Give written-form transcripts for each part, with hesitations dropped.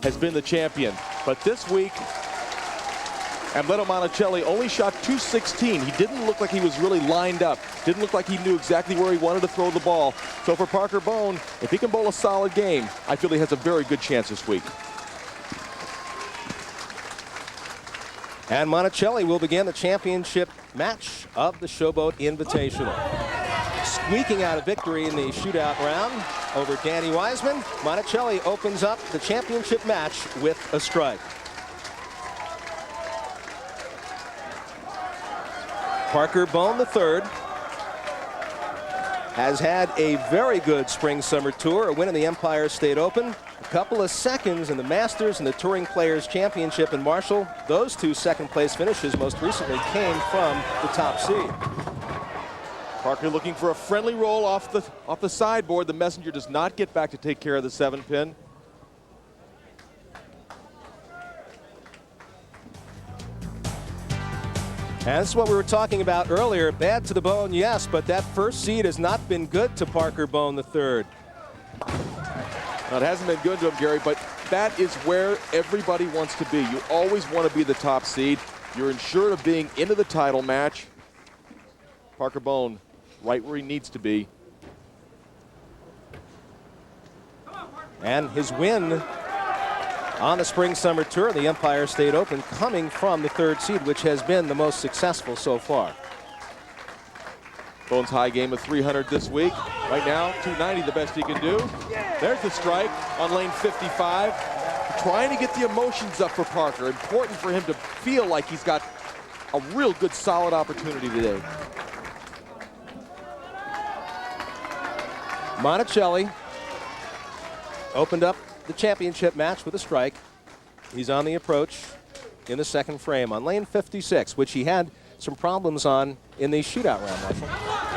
has been the champion. But this week, Amleto Monacelli only shot .216. He didn't look like he was really lined up. Didn't look like he knew exactly where he wanted to throw the ball. So for Parker Bohn, if he can bowl a solid game, I feel he has a very good chance this week. And Monacelli will begin the championship match of the Showboat Invitational. Squeaking out a victory in the shootout round over Danny Wiseman, Monacelli opens up the championship match with a strike. Parker Bohn III has had a very good spring-summer tour, a win in the Empire State Open, a couple of seconds in the Masters and the Touring Players Championship in Marshall. Those two second-place finishes most recently came from the top seed. Parker looking for a friendly roll off the sideboard. The messenger does not get back to take care of the 7-pin. And this is what we were talking about earlier. Bad to the bone, yes, but that first seed has not been good to Parker Bohn III. Now, it hasn't been good to him, Gary, but that is where everybody wants to be. You always want to be the top seed. You're ensured of being into the title match. Parker Bohn right where he needs to be. And his win on the spring-summer tour, the Empire State Open, coming from the third seed, which has been the most successful so far. Bohn's high game of 300 this week. Right now, 290 the best he can do. There's the strike on lane 55. Trying to get the emotions up for Parker. Important for him to feel like he's got a real good, solid opportunity today. Monacelli opened up the championship match with a strike. He's on the approach in the second frame on lane 56, which he had some problems on in the shootout round, Marshall.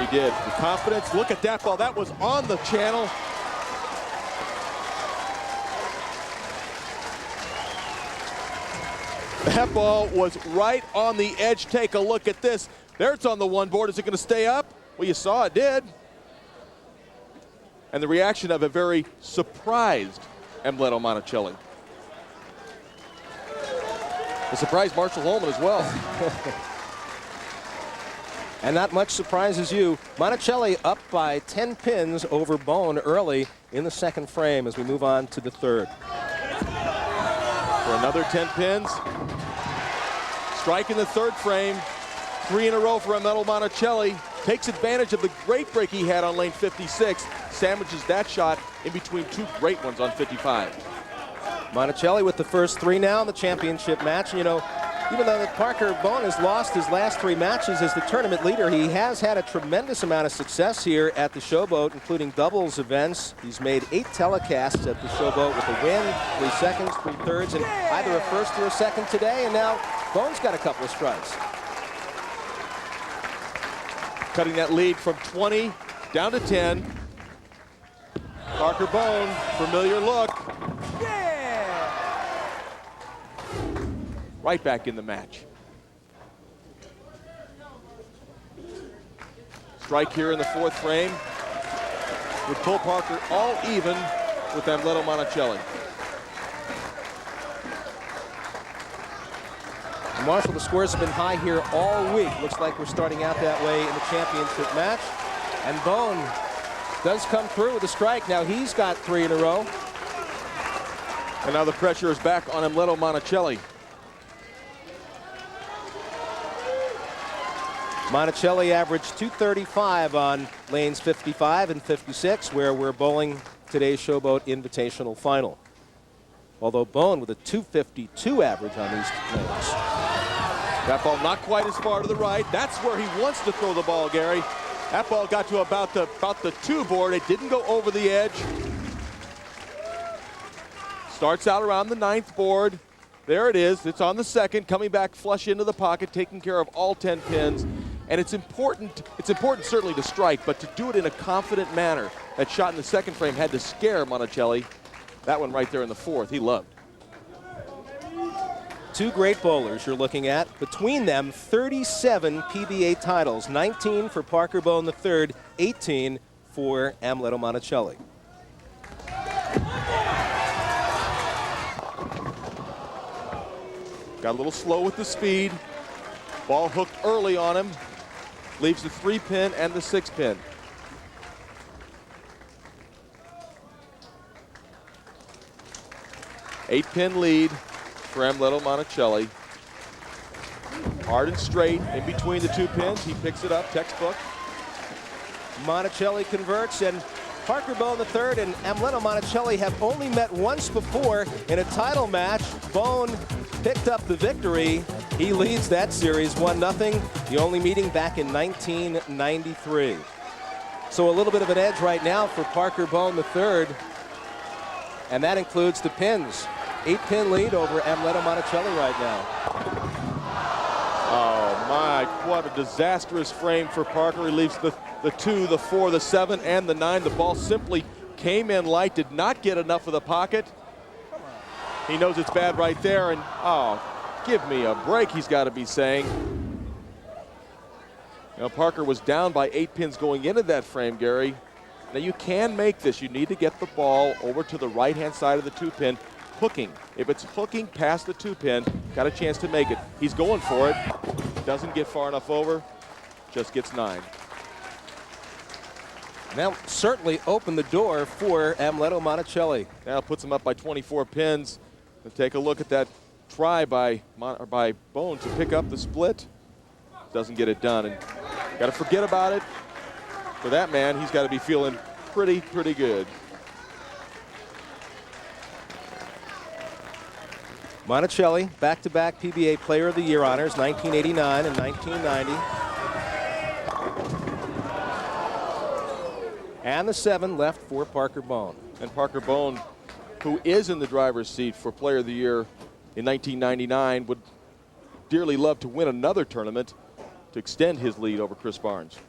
He did. With confidence. Look at that ball. That was on the channel. That ball was right on the edge. Take a look at this. There it's on the one board. Is it going to stay up? Well, you saw it did. And the reaction of a very surprised Amleto Monacelli. It surprised Marshall Holman as well. And not much surprises you. Monacelli up by 10 pins over Bohn early in the second frame as we move on to the third. For another 10 pins. Strike in the third frame. 3 in a row for Amleto Monacelli. Takes advantage of the great break he had on lane 56. Sandwiches that shot in between two great ones on 55. Monacelli with the first 3 now in the championship match. You know, even though Parker Bohn has lost his last 3 matches as the tournament leader, he has had a tremendous amount of success here at the Showboat, including doubles events. He's made 8 telecasts at the Showboat with a win, 3 seconds, 3 thirds, and either a first or a second today, and now Bohn's got a couple of strikes. Cutting that lead from 20 down to 10. Parker Bohn, familiar look. Right back in the match. Strike here in the fourth frame would pull Parker all even with Amleto Monacelli. Marshall, the scores have been high here all week. Looks like we're starting out that way in the championship match. And Bohn does come through with a strike. Now he's got 3 in a row. And now the pressure is back on Amleto Monacelli. Monacelli averaged 235 on lanes 55 and 56, where we're bowling today's Showboat Invitational Final. Although Bohn with a 252 average on these lanes. That ball not quite as far to the right. That's where he wants to throw the ball, Gary. That ball got to about the 2 board. It didn't go over the edge. Starts out around the 9th board. There it is. It's on the 2nd, coming back flush into the pocket, taking care of all 10 pins. And it's important certainly to strike, but to do it in a confident manner. That shot in the 2nd frame had to scare Monacelli. That one right there in the 4th, he loved. 2 great bowlers you're looking at. Between them, 37 PBA titles. 19 for Parker Bohn III, 18 for Amleto Monacelli. Got a little slow with the speed. Ball hooked early on him. Leaves the 3-pin and the 6-pin. Eight-pin lead for Amleto Monacelli. Hard and straight in between the 2 pins. He picks it up, textbook. Monacelli converts, and Parker Bohn III and Amleto Monacelli have only met once before in a title match. Bohn picked up the victory. He leads that series 1-0, the only meeting back in 1993. So a little bit of an edge right now for Parker Bohn III, and that includes the pins. 8-pin lead over Amleto Monacelli right now. Oh my, what a disastrous frame for Parker. He leaves the 2, the 4, the 7, and the 9. The ball simply came in light, did not get enough of the pocket. He knows it's bad right there, and oh, give me a break, he's got to be saying. You know, Parker was down by 8 pins going into that frame, Gary. Now you can make this. You need to get the ball over to the right-hand side of the 2-pin, hooking. If it's hooking past the 2-pin, got a chance to make it. He's going for it. Doesn't get far enough over, just gets 9. Now certainly opened the door for Amleto Monacelli. Now puts him up by 24 pins. And take a look at that try by Bohn to pick up the split. Doesn't get it done, and got to forget about it. For that man, he's got to be feeling pretty good. Monacelli, back-to-back PBA Player of the Year honors, 1989 and 1990. And the 7 left for Parker Bohn. And Parker Bohn, who is in the driver's seat for Player of the Year in 1999, would dearly love to win another tournament to extend his lead over Chris Barnes.